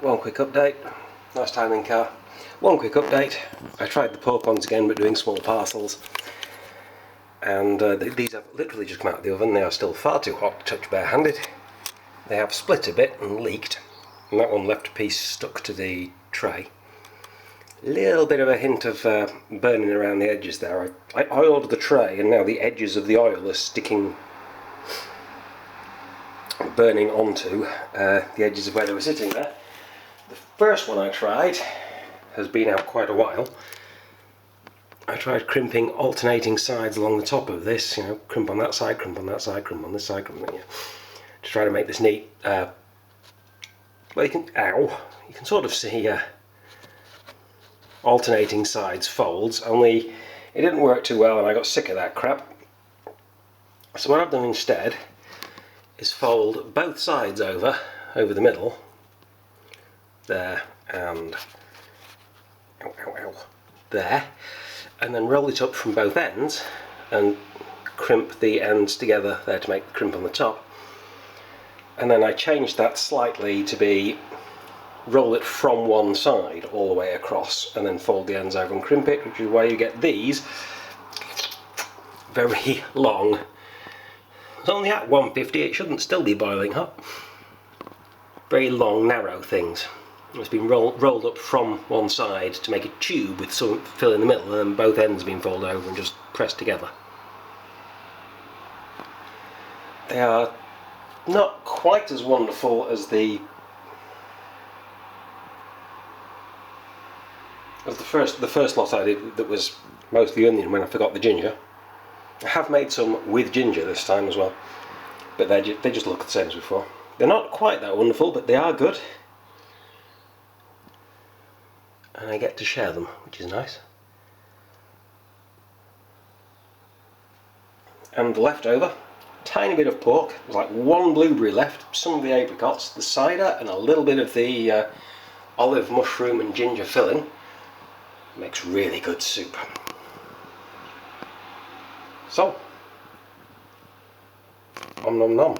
One quick update. Nice timing car. One quick update. I tried the pork ones again, but doing small parcels. And these have literally just come out of the oven. They are still far too hot to touch barehanded. They have split a bit and leaked. And that one left a piece stuck to the tray. Little bit of a hint of burning around the edges there. I oiled the tray and now the edges of the oil are burning onto the edges of where they were sitting there. The first one I tried has been out quite a while. I tried crimping alternating sides along the top of this, you know, crimp on that side, crimp on that side, crimp on this side, crimp on that, to try to make this neat. Well, you can sort of see alternating sides folds, only it didn't work too well and I got sick of that crap. So what I've done instead is fold both sides over the middle, there and there, and then roll it up from both ends and crimp the ends together there to make the crimp on the top. And then I changed that slightly to be roll it from one side all the way across and then fold the ends over and crimp it, which is why you get these very long. It's only at 150, it shouldn't still be boiling hot. Very long, narrow things. It's been rolled up from one side to make a tube with some fill in the middle, and then both ends being folded over and just pressed together. They are not quite as wonderful as the first lot I did that was mostly onion when I forgot the ginger. I have made some with ginger this time as well, but they just look the same as before. They're not quite that wonderful, but they are good. And I get to share them, which is nice. And the leftover, tiny bit of pork. There's like one blueberry left, some of the apricots, the cider, and a little bit of the olive, mushroom and ginger filling. Makes really good soup. So, om nom nom.